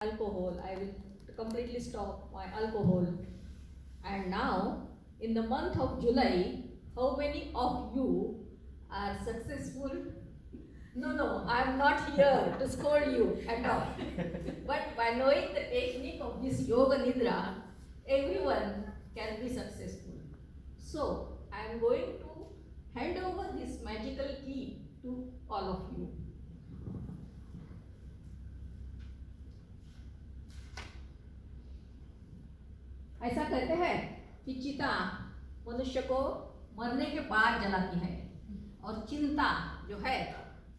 alcohol. I will completely stop my alcohol. And now, in the month of July, how many of you are successful? No, I am not here to scold you at all. But by knowing the technique of this Yoga Nidra, everyone can be successful. So, I am going to hand over this magical key to all of you. ऐसा कहते हैं कि चिता मनुष्य को मरने के बाद जलाती है और चिंता जो है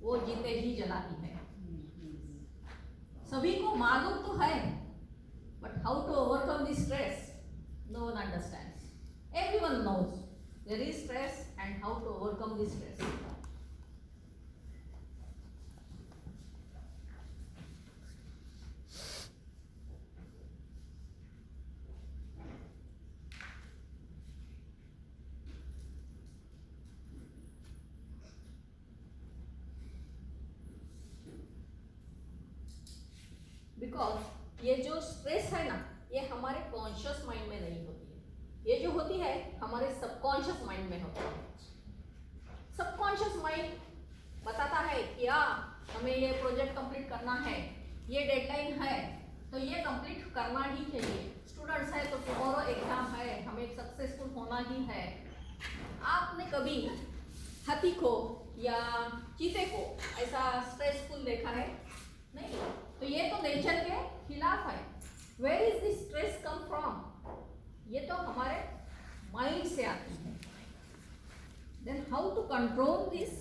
वो जीते ही जलाती है। सभी को मालूम तो है, but how to overcome this stress no one understands. Everyone knows there is stress and how to overcome this stress. Because ये जो स्ट्रेस है ना, ये हमारे कॉन्शियस माइंड में नहीं होती है, ये जो होती है हमारे सबकॉन्शियस माइंड में होती है। सबकॉन्शियस माइंड बताता है कि हमें ये प्रोजेक्ट कंप्लीट करना है, ये डेडलाइन है तो ये कंप्लीट करना ही चाहिए। स्टूडेंट्स है तो टुमारो एग्जाम है, हमें सक्सेसफुल होना ही है। आपने कभी हाथी को या चीते को ऐसा स्ट्रेसफुल देखा है? नहीं। तो ये तो नेचर के खिलाफ है। Where is this stress come from? ये तो हमारे माइंड से आती है। Then how to control this?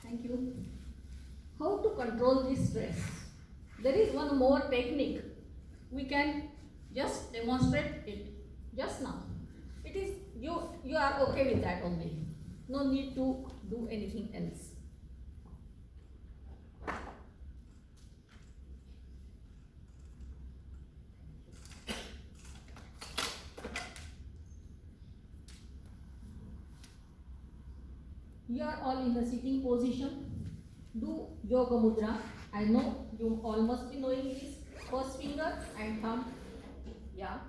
Thank you. How to control this stress? There is one more technique we can just demonstrate it just now. It is you are okay with that only, no need to do anything else. You are all in the sitting position. Do yoga mudra. I know you all must be knowing this. First finger and thumb, yeah,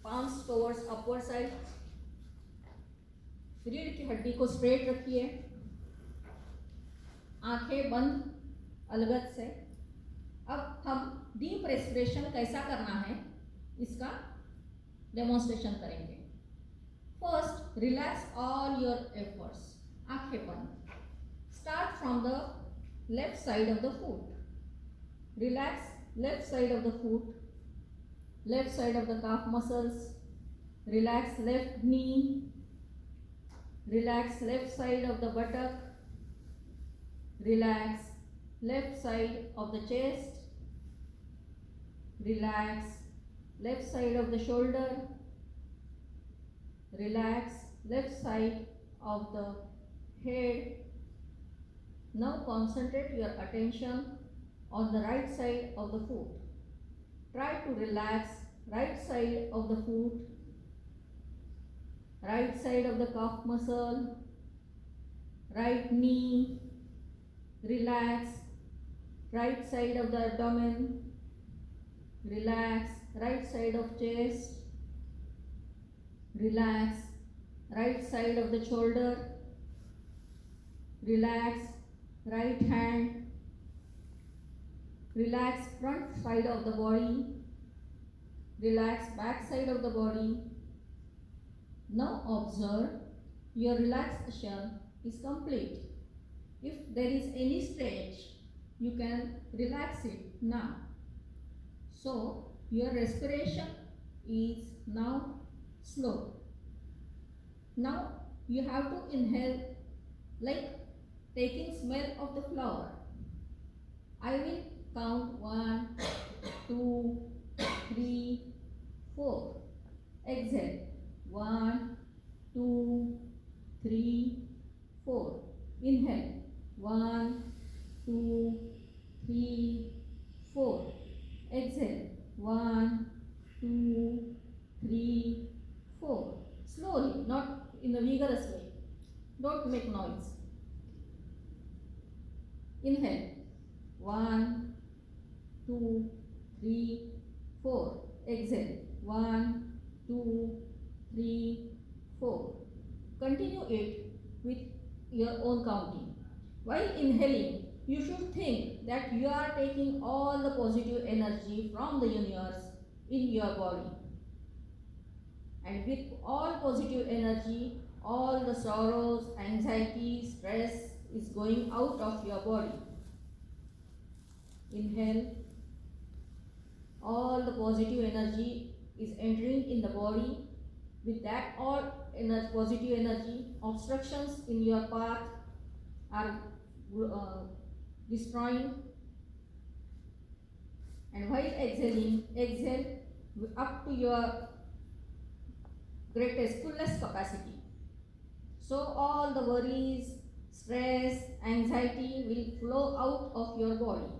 palms towards upward side. रीढ़ की हड्डी को straight रखिए, आंखें बंद अलगत से। अब हम डीप रेस्पिरेशन कैसा करना है इसका डेमोन्स्ट्रेशन करेंगे। First relax all your efforts, आंखें बंद। Start from the left side of the foot, relax left side of the foot, left side of the calf muscles, relax left knee, relax left side of the buttock, relax left side of the chest, relax left side of the shoulder, relax left side of the head. Now concentrate your attention on the right side of the foot. Try to relax right side of the foot, right side of the calf muscle, right knee, relax right side of the abdomen, relax right side of chest, relax right side of the shoulder, relax right hand, relax front side of the body, relax back side of the body. Now observe your relaxation is complete. If there is any stretch, you can relax it now. So your respiration is now slow. Now you have to inhale like taking smell of the flower. I will count 1, 2, 3, 4. Exhale. 1, 2, 3, 4. Inhale. 1, 2, 3, 4. Exhale. 1, 2, 3, 4. Slowly, not in a vigorous way. Don't make noise. Inhale. 3, 4. Exhale. 1, 2, 3, 4. Continue it with your own counting. While inhaling, you should think that you are taking all the positive energy from the universe in your body. And with all positive energy, all the sorrows, anxiety, stress is going out of your body. Inhale. All the positive energy is entering in the body. With that all positive energy, obstructions in your path are destroying. And while exhaling, exhale up to your greatest, fullest capacity. So all the worries, stress, anxiety will flow out of your body.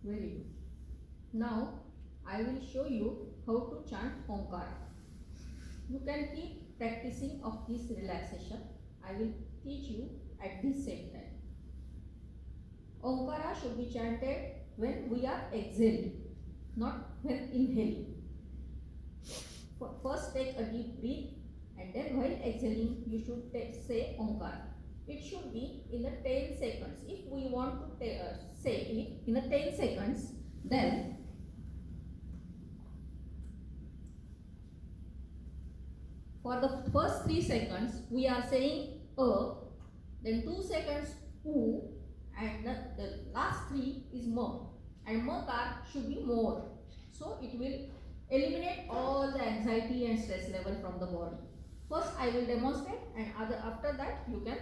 Very good. Now I will show you how to chant Omkara. You can keep practicing of this relaxation. I will teach you at the same time. Omkara should be chanted when we are exhaling, not when inhaling. First take a deep breath, and then while exhaling you should say Omkara. It should be in the 10 seconds. If we want to say it in the 10 seconds, then for the first 3 seconds we are saying then 2 seconds U, and the last 3 is M, and Makar should be more. So it will eliminate all the anxiety and stress level from the body. First I will demonstrate, and after that you can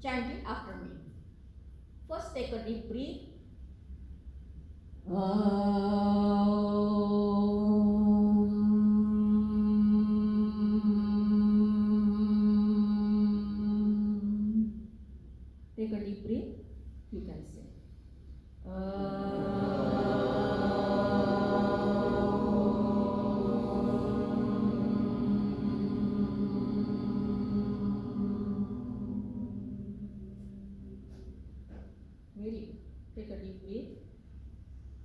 chant it after me. First take a deep breath. Take a deep breath. You can say. Very good. Take a deep breath.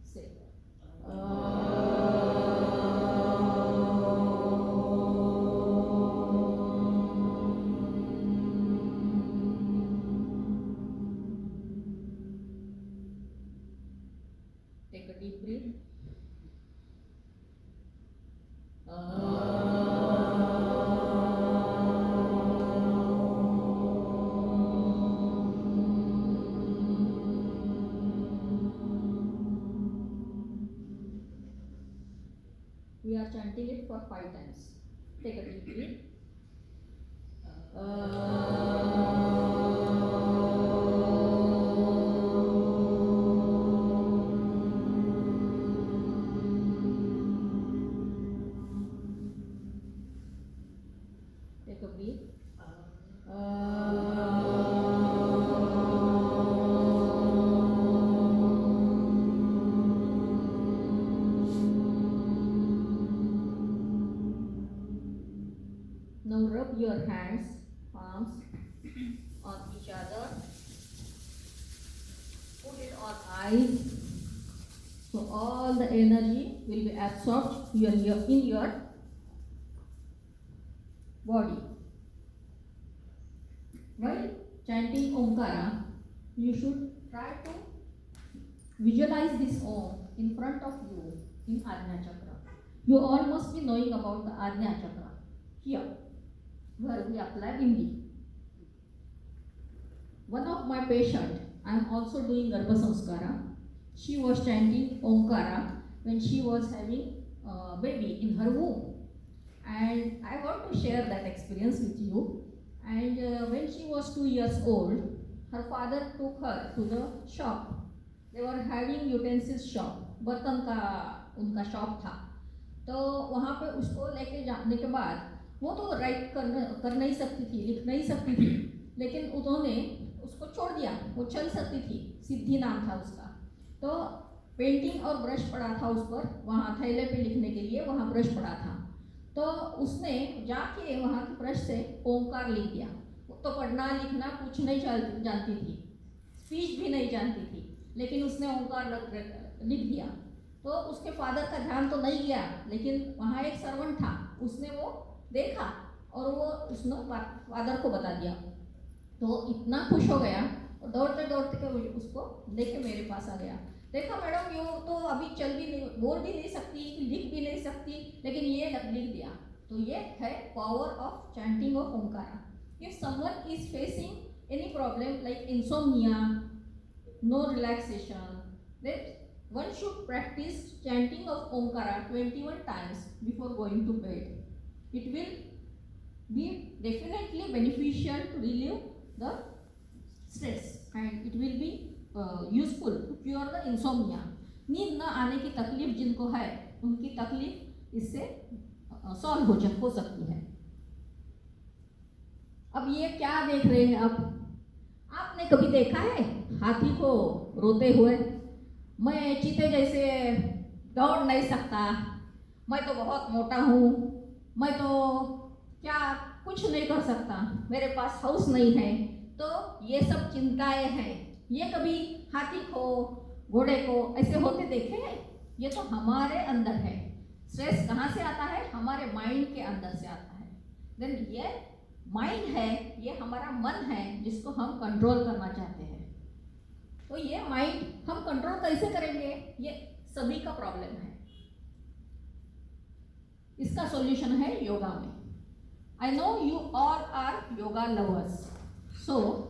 Say. Take a deep breath. We are chanting it for 5 times. Take a deep breath. Take a breath. Now rub your hands, palms on each other. Put it on eyes. So all the energy will be absorbed in your body. While chanting Omkara, you should try to visualize this Om in front of you in Ajna Chakra. You all must be knowing about the Ajna Chakra. Here, where we apply Bindi. One of my patients, I am also doing Garbha Samskara. She was chanting Omkara when she was having a baby in her womb. And I want to share that experience with you. And when she was 2 years old, her father took her to the shop. They were having utensils shop, बर्तन का उनका shop था. तो वहाँ पे उसको लेके जाने के बाद वो तो राइट कर नहीं सकती थी, लिख नहीं सकती थी, लेकिन उन्होंने उसको छोड़ दिया, वो चल सकती थी, सिद्धि नाम था उसका। तो पेंटिंग और ब्रश पड़ा था उस पर, वहाँ थैले पे लिखने के लिए वहाँ ब्रश पड़ा था। तो उसने जाके वहाँ के ब्रश से ओंकार लिख दिया। वो तो पढ़ना लिखना कुछ नहीं जानती थी, स्पीच भी नहीं जानती थी, लेकिन उसने ओंकार लिख दिया। तो उसके फादर का ध्यान तो नहीं गया, लेकिन वहाँ एक सर्वेंट था, उसने वो देखा और वो उसने फादर को बता दिया। तो इतना खुश हो गया और दौड़ते दौड़ते के उसको लेके मेरे पास आ गया। देखा मैडम, ये तो अभी चल भी नहीं, बोल भी नहीं सकती, लिख भी नहीं सकती, लेकिन ये लिख दिया। तो ये है power of chanting of Omkara. If someone is facing any problem like insomnia, no relaxation, then one should practice chanting of Omkara 21 times before going to bed. It will be definitely beneficial to relieve the stress and it will be useful to cure the insomnia. नींद न आने की तकलीफ जिनको है, उनकी तकलीफ इससे सॉल्व हो सकती है। अब ये क्या देख रहे हैं आपने कभी देखा है हाथी को रोते हुए? मैं चीते जैसे दौड़ नहीं सकता, मैं तो बहुत मोटा हूँ, मैं तो क्या कुछ नहीं कर सकता, मेरे पास हाउस नहीं है। तो ये सब चिंताएं हैं। ये कभी हाथी को, घोड़े को ऐसे होते देखे हैं? ये तो हमारे अंदर है। स्ट्रेस कहाँ से आता है? हमारे माइंड के अंदर से आता है। देन ये माइंड है, ये हमारा मन है जिसको हम कंट्रोल करना चाहते हैं। तो ये माइंड हम कंट्रोल कैसे करेंगे? ये सभी का प्रॉब्लम है। इसका सॉल्यूशन है योगा में। I know you all are yoga lovers, so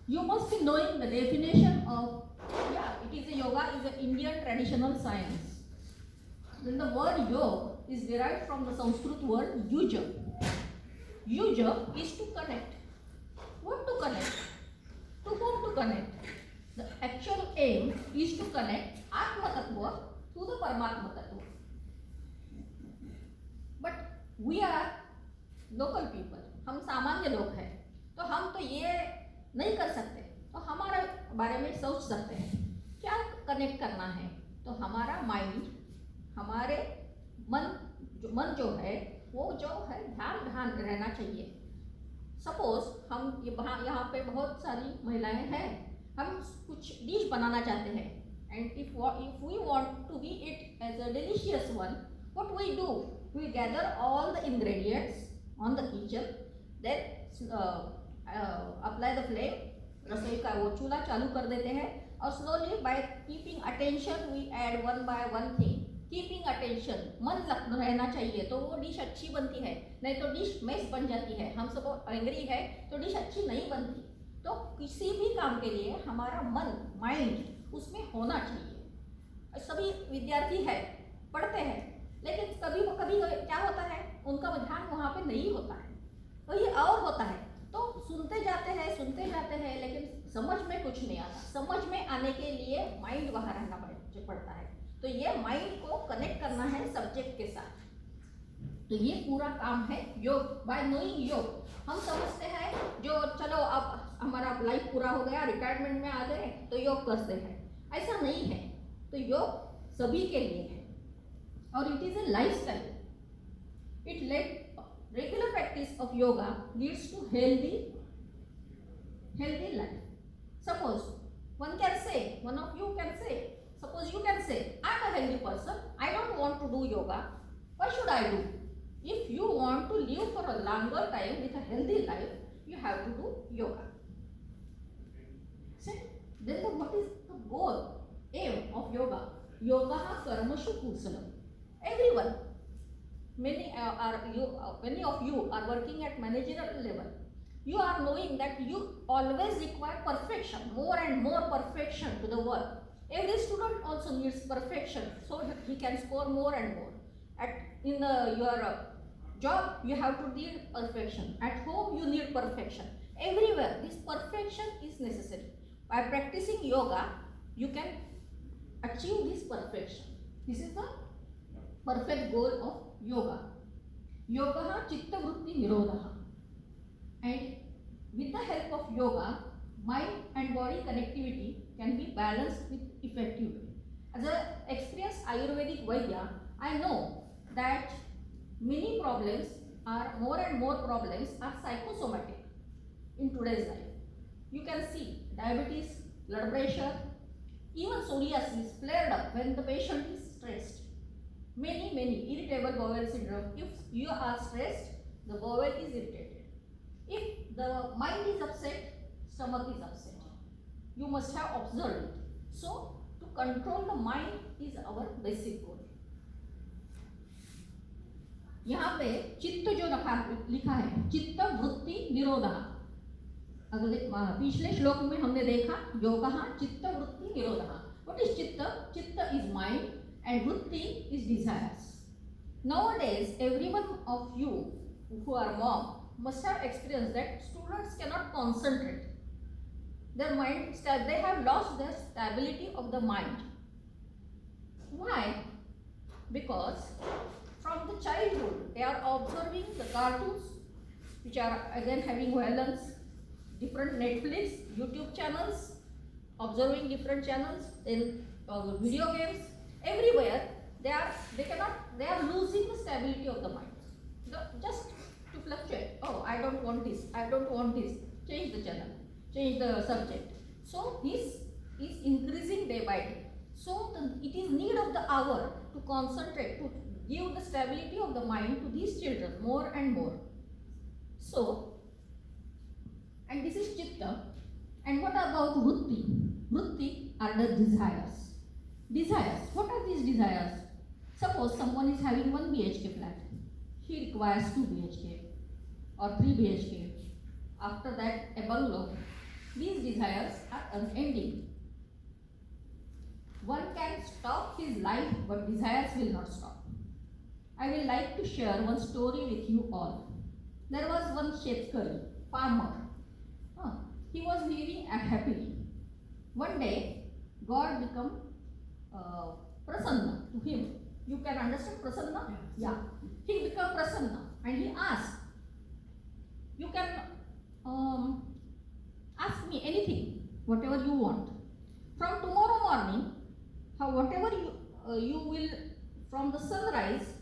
you must be knowing the definition of, it is a yoga is an Indian traditional science. Then the word yoga is derived from the Sanskrit word yuja. Yuja is to connect. What to connect? To whom to connect? The actual aim is to connect Atma Tattva to the Paramatma Tattva. But we are local people, हम सामान्य लोग हैं, तो हम तो ये नहीं कर सकते। तो हमारे बारे में सोच सकते हैं क्या कनेक्ट करना है। तो हमारा माइंड, हमारे मन जो है वो जो है ध्यान रहना चाहिए। सपोज हम यहाँ पे बहुत सारी महिलाएं हैं, हम कुछ डिश बनाना चाहते हैं, and if we want to be it as a delicious one, what we do, we gather all the ingredients on the kitchen, then apply the flame, रसोई का वो चूल्हा चालू कर देते हैं, और slowly by keeping attention we add one by one thing. Keeping attention, मन रहना चाहिए तो वो डिश अच्छी बनती है, नहीं तो डिश मेस बन जाती है। हम सब एंग्री है तो डिश अच्छी नहीं बनती। तो किसी भी काम के लिए हमारा मन, माइंड उसमें होना चाहिए। सभी विद्यार्थी है, पढ़ते हैं, लेकिन कभी क्या होता है, उनका ध्यान वहाँ पे नहीं होता है, तो ये और होता है। तो सुनते जाते हैं, लेकिन समझ में कुछ नहीं आता। समझ में आने के लिए माइंड वहाँ रहना पड़ता है। तो ये माइंड को कनेक्ट करना है सब्जेक्ट के साथ। तो ये पूरा काम है योग। बाय नोइंग योग हम समझते हैं जो चलो अब हमारा लाइफ पूरा हो गया, रिटायरमेंट में आ गए तो योग करते हैं, ऐसा नहीं है। तो योग सभी के लिए है और it is a lifestyle. It let regular practice of yoga leads to healthy life. Suppose one of you can say, suppose you can say, I am a healthy person, I don't want to do yoga, what should I do? If you want to live for a longer time with a healthy life, you have to do yoga. Then what is the goal, aim of yoga? Yoga karmashu kusalam. Everyone, many of you are working at managerial level. You are knowing that you always require perfection, more and more perfection to the work. Every student also needs perfection so he can score more and more. In your job you have to need perfection, at home you need perfection, everywhere this perfection is necessary. By practicing yoga you can achieve this perfection. This is the perfect goal of yoga. Yoga chitta vritti nirodha, and with the help of yoga, mind and body connectivity can be balanced with effective way. As an experienced Ayurvedic Vaidya, I know that many problems are more and more problems are psychosomatic in today's life. You can see diabetes, blood pressure, even psoriasis flared up when the patient is stressed. Many irritable bowel syndrome. If you are stressed, the bowel is irritated. If the mind is upset, stomach is upset. You must have observed it. So, to control the mind is our basic goal. यहाँ पे चित्त जो लिखा है, चित्त वृत्ति निरोधः। अगले पिछले श्लोक में हमने देखा जो कहा चित्त वृत्ति निरोधः। What is चित्त? चित्त is mind and vritti is desires. Nowadays, everyone of you who are mom must have experienced that students cannot concentrate. Their mind, they have lost their stability of the mind. Why? Because from the childhood they are observing the cartoons which are again having violence, different Netflix, YouTube channels, observing different channels, then video games. Everywhere they are losing the stability of the mind. Just to fluctuate. Oh, I don't want this. I don't want this. Change the channel. Change the subject. So this is increasing day by day. So it is need of the hour to concentrate, to give the stability of the mind to these children more and more. So, and this is chitta. And what about vritti? Vritti are the desires. Desires. What are these desires? Suppose someone is having 1 BHK flat. He requires 2 BHK or 3 BHK. After that, a bungalow. These desires are unending. One can stop his life, but desires will not stop. I will like to share one story with you all. There was one shetkari, farmer. He was living happily. One day, God became prasanna to him. You can understand prasanna? Yeah. He became prasanna and he asked, you can ask me anything, whatever you want. From tomorrow morning, whatever you will, from the sunrise,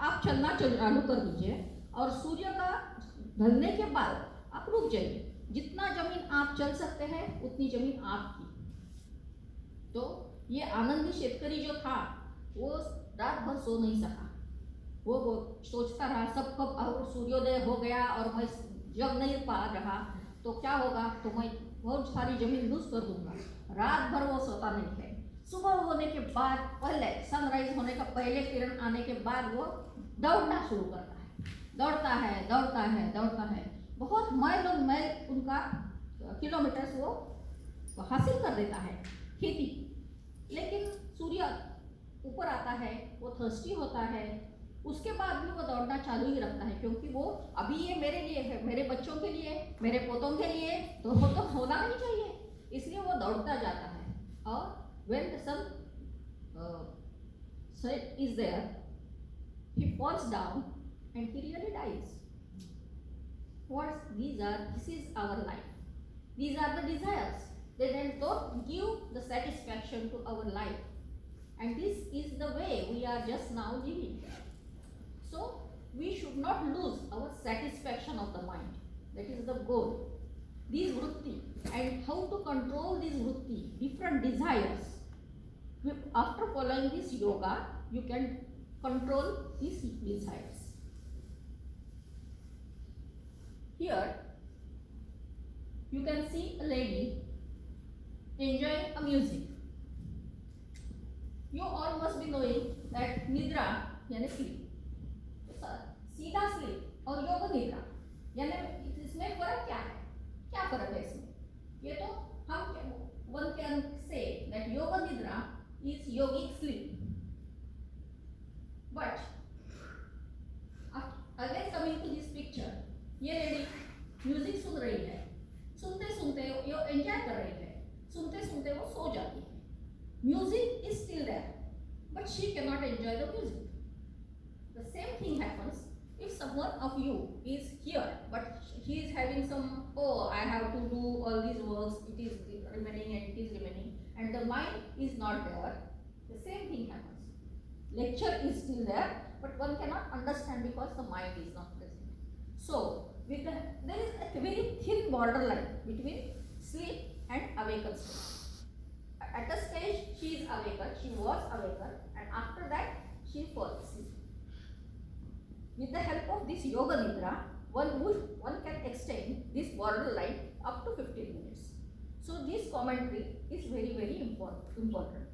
आप चलना चालू कर दीजिए और सूर्य का ढलने के बाद आप रुक जाइए. जितना जमीन आप चल सकते हैं उतनी जमीन आपकी. तो ये आनंदी शेतकरी जो था वो रात भर सो नहीं सका. वो सोचता रहा सब कब और सूर्योदय हो गया और मैं जग नहीं पा रहा तो क्या होगा, तो मैं बहुत सारी जमीन लूज कर दूंगा. रात भर वो सोता नहीं है. सुबह होने के बाद, पहले सनराइज होने का पहले किरण आने के बाद वो दौड़ना शुरू करता है. दौड़ता है दौड़ता है दौड़ता है. बहुत माइलों मैल उनका किलोमीटर्स वो हासिल कर देता है खेती. लेकिन सूर्य ऊपर आता है, वो थर्स्टी होता है. उसके बाद भी वो दौड़ना चालू ही रखता है क्योंकि वो अभी ये मेरे लिए है, मेरे बच्चों के लिए, मेरे पोतों के लिए, तो वो तो होना नहीं चाहिए. इसलिए वो दौड़ता जाता है. और when the sun is there, he falls down and he really dies. This is our life. These are the desires. They then don't give the satisfaction to our life. And this is the way we are just now living. So, we should not lose our satisfaction of the mind. That is the goal. These vritti and how to control these vritti, different desires. After following this yoga, you can control these desires. Here, you can see a lady enjoying a music. You all must be knowing that nidra यानी sleep. सीधा sleep और योग निद्रा यानी इसमें फर्क क्या है? क्या फर्क है इसमें? ये तो हम one can say that yoga nidra is yogic sleep. But again coming to this picture, ये लेडी म्यूजिक सुन रही है. सुनते सुनते वो एंजॉय कर रही है. सुनते सुनते वो सो जाती है. Music is still there, but she cannot enjoy the music. The same thing happens If someone of you is here, but he is having some, oh, I have to do all these works, it is remaining and it is remaining, and the mind is not there, the same thing happens. Lecture is still there, but one cannot understand because the mind is not present. So, there is a very thin borderline between sleep and awakened state. At the stage she is awakened, she was awakened, and after that she falls asleep. With the help of this yoga nidra, one can extend this borderline up to 15 minutes. So this commentary is very, very important.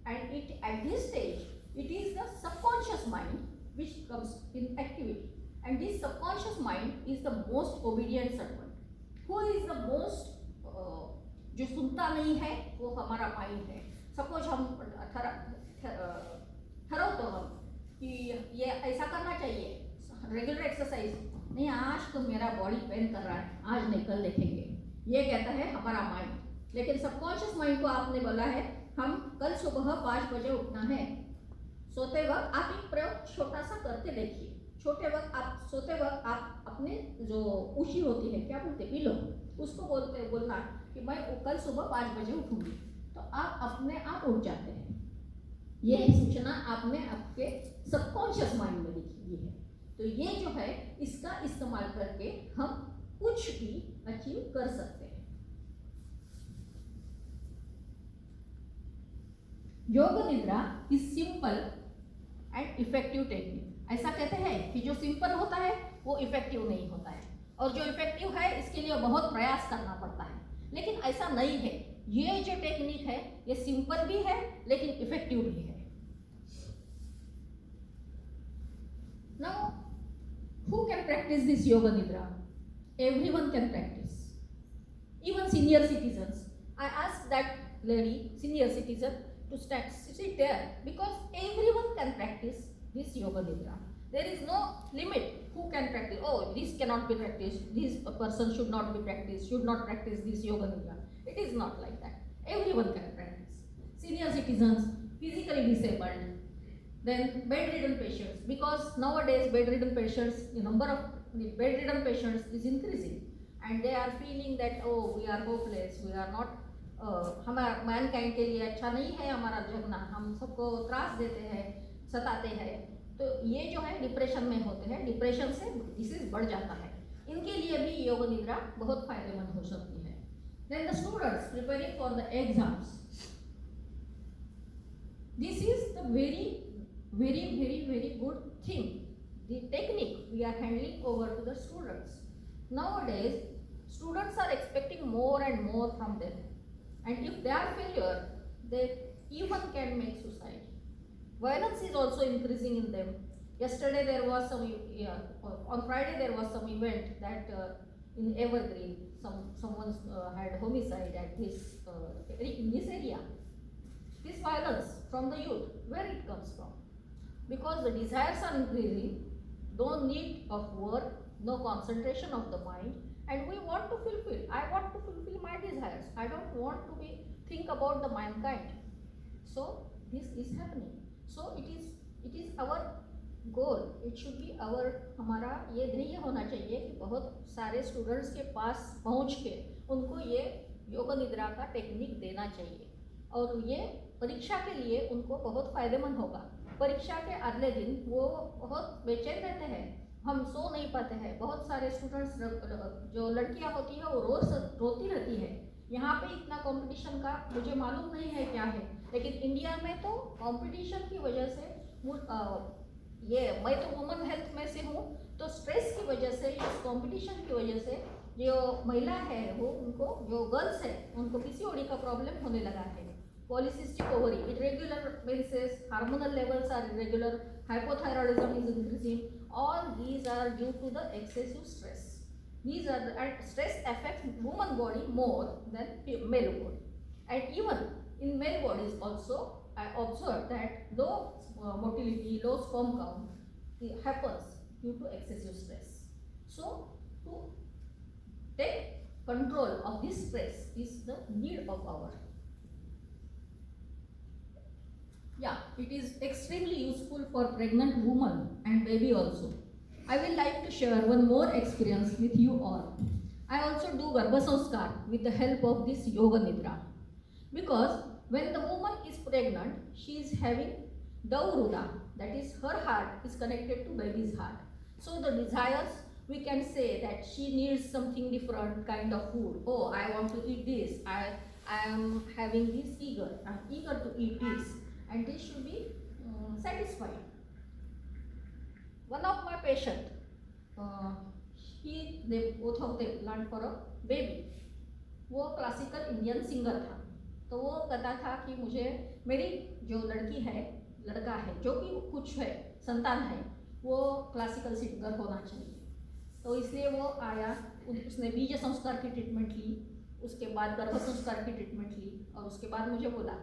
And at this stage, it is the subconscious mind which comes in activity. And this subconscious mind is the most obedient servant. Who is the most जो सुनता नहीं है वो हमारा mind है. Suppose हम ठहराओ हम कि ये ऐसा करना चाहिए, रेगुलर एक्सरसाइज नहीं, आज तो मेरा बॉडी पेन कर रहा है, आज नहीं कल देखेंगे, ये कहता है हमारा माइंड. लेकिन सबकॉन्शियस माइंड को आपने बोला है हम कल सुबह 5 बजे उठना है. सोते वक्त आप एक प्रयोग छोटा सा करके देखिए. सोते वक्त आप अपने जो उशी होती है, क्या बोलते, पिलो, उसको बोलना कि मैं कल सुबह 5 बजे उठूंगी, तो आप अपने आप उठ जाते हैं. ये सूचना आपने आपके सबकॉन्शियस माइंड में लिखी है. तो ये जो है इसका इस्तेमाल करके हम कुछ भी अचीव कर सकते हैं. योग निद्रा is simple and effective technique. ऐसा कहते हैं कि जो सिंपल होता है वो इफेक्टिव नहीं होता है, और जो इफेक्टिव है इसके लिए बहुत प्रयास करना पड़ता है. लेकिन ऐसा नहीं है. ये जो टेक्निक है ये सिंपल भी है लेकिन इफेक्टिव भी है. Now who can practice this yoga nidra? Everyone can practice, even senior citizens. I asked that lady, senior citizen, to sit there because everyone can practice this yoga nidra. There is no limit who can practice. Oh, this cannot be practiced, this person should not practice this yoga nidra. It is not like that. Everyone can practice. Senior citizens, physically disabled, then bedridden patients, because nowadays bedridden patients, the number of the bedridden patients is increasing, and they are feeling that, oh, we are hopeless, we are not, हमारा Mankind के लिए अच्छा नहीं है हमारा जगना, हम सबको त्रास देते हैं, सताते हैं. तो ये जो है डिप्रेशन में होते हैं, डिप्रेशन से डिसीज बढ़ जाता है. इनके लिए भी योग निद्रा बहुत फायदेमंद हो सकती है. Then the students preparing for the exams, this is the very good thing. The technique we are handing over to the students. Nowadays, students are expecting more and more from them, and if they are failure, they even can make suicide. Violence is also increasing in them. Yesterday there was some, on Friday there was some event that in Evergreen, someone had homicide at this in this area. This violence from the youth, where it comes from? Because the desires are increasing, no need of work, no concentration of the mind, and we want to fulfill. I want to fulfill my desires. I don't want to think about the mankind. So this is happening. So it is our goal. It should be our, हमारा ये ध्येय होना चाहिए कि बहुत सारे students के पास पहुंच के उनको ये योग निद्रा का टेक्निक देना चाहिए, और ये परीक्षा के लिए उनको बहुत फायदेमंद होगा. परीक्षा के अगले दिन वो बहुत बेचैन रहते हैं, हम सो नहीं पाते हैं. बहुत सारे स्टूडेंट्स, जो लड़कियां होती है वो रोज रोती रहती है. यहाँ पे इतना कंपटीशन का मुझे मालूम नहीं है क्या है, लेकिन इंडिया में तो कंपटीशन की वजह से ये, मैं तो वुमन हेल्थ में से हूँ, तो स्ट्रेस की वजह से, इस कंपटीशन की वजह से जो महिला है वो, उनको जो गर्ल्स है उनको पीसीओडी का प्रॉब्लम होने लगा है. Polycystic ovary, irregular menses, hormonal levels are irregular, hypothyroidism is increasing. All these are due to the excessive stress. These are and stress affects woman body more than male body. And even in male bodies also, I observed that low motility, low sperm count happens due to excessive stress. So to take control of this stress is the need of our. Yeah, it is extremely useful for pregnant woman and baby also. I will like to share one more experience with you all. I also do Garbha Sanskar with the help of this Yoga Nidra. Because when the woman is pregnant, she is having Dauruda, that is her heart is connected to baby's heart. So the desires, we can say that she needs something different kind of food. Oh, I want to eat this. I am having this eager. I am eager to eat this, and this should be satisfied. One of my patient, they both of them planned for a baby. वो classical Indian singer था, तो वो कहता था कि मुझे मेरी जो लड़की है, लड़का है, जो भी कुछ है, संतान है, वो क्लासिकल सिंगर होना चाहिए. तो इसलिए वो आया, उसने बीज संस्कार की ट्रीटमेंट ली, उसके बाद गर्भ संस्कार की ट्रीटमेंट ली, और उसके बाद मुझे बोला,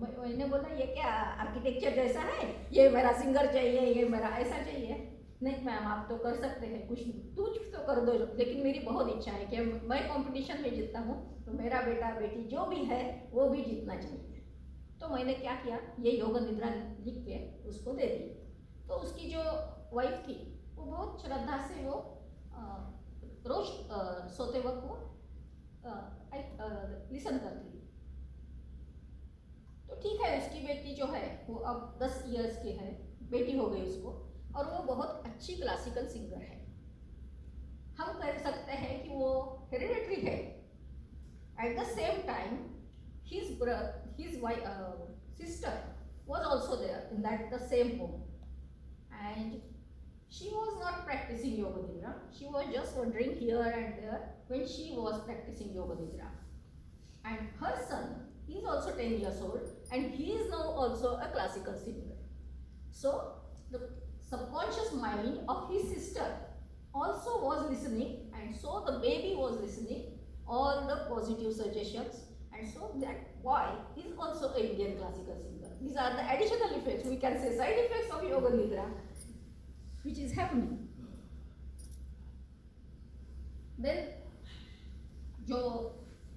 मैंने बोला ये क्या आर्किटेक्चर जैसा है, ये मेरा सिंगर चाहिए, ये मेरा ऐसा चाहिए. नहीं मैम, आप तो कर सकते हैं, कुछ कुछ तो कर दो, लेकिन मेरी बहुत इच्छा है कि मैं कंपटीशन में जीतता हूँ, तो मेरा बेटा बेटी जो भी है वो भी जीतना चाहिए. तो मैंने क्या किया, ये योग निद्रा लिख के उसको दे दी. तो उसकी जो वाइफ थी वो बहुत श्रद्धा से वो रोज सोते वक्त वो लिसन करती. तो ठीक है, उसकी बेटी जो है वो अब 10 इयर्स की है, बेटी हो गई उसको, और वो बहुत अच्छी क्लासिकल सिंगर है. हम कह सकते हैं कि वो हेरिडिटरी है. At the same time his sister was also there in the same home, and she was not practicing yoga nidra. She was just wandering here and there when she was practicing yoga nidra. And her son is also 10 years old, and he is now also a classical singer. So the subconscious mind of his sister also was listening, and so the baby was listening all the positive suggestions, and so that boy is also an Indian classical singer. These are the additional effects, we can say side effects of yoga nidra which is happening. Then जो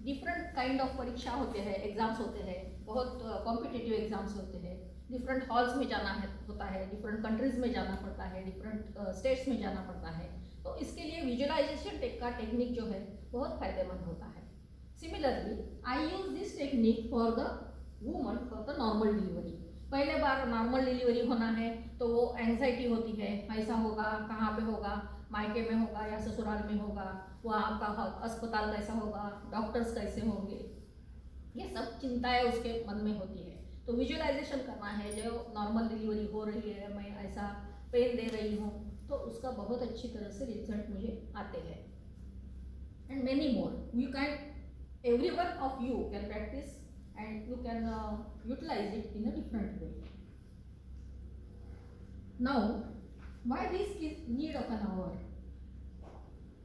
different kind of परीक्षा होते हैं, exams होते हैं, बहुत competitive exams होते हैं, different halls में जाना है होता है, डिफरेंट कंट्रीज में जाना पड़ता है, डिफरेंट स्टेट्स में जाना पड़ता है. तो इसके लिए विजुअलाइजेशन का टेक्निक जो है बहुत फायदेमंद होता है. Similarly I use this technique for the woman for the normal delivery. पहले बार नॉर्मल डिलीवरी होना है तो वो एंजाइटी होती है, ऐसा होगा, कहाँ पे होगा, मायके में होगा या ससुराल में होगा, वहाँ का अस्पताल कैसा होगा, डॉक्टर्स कैसे होंगे, ये सब चिंताएं उसके मन में होती है. तो विजुअलाइजेशन करना है, जो नॉर्मल डिलीवरी हो रही है, मैं ऐसा पेन दे रही हूँ, तो उसका बहुत अच्छी तरह से रिजल्ट मुझे आते हैं. And many more you can, every one of you can practice and you can utilize it in a different way. Now, why this need of an hour?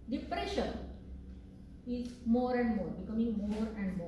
Depression is more and more, becoming more and more.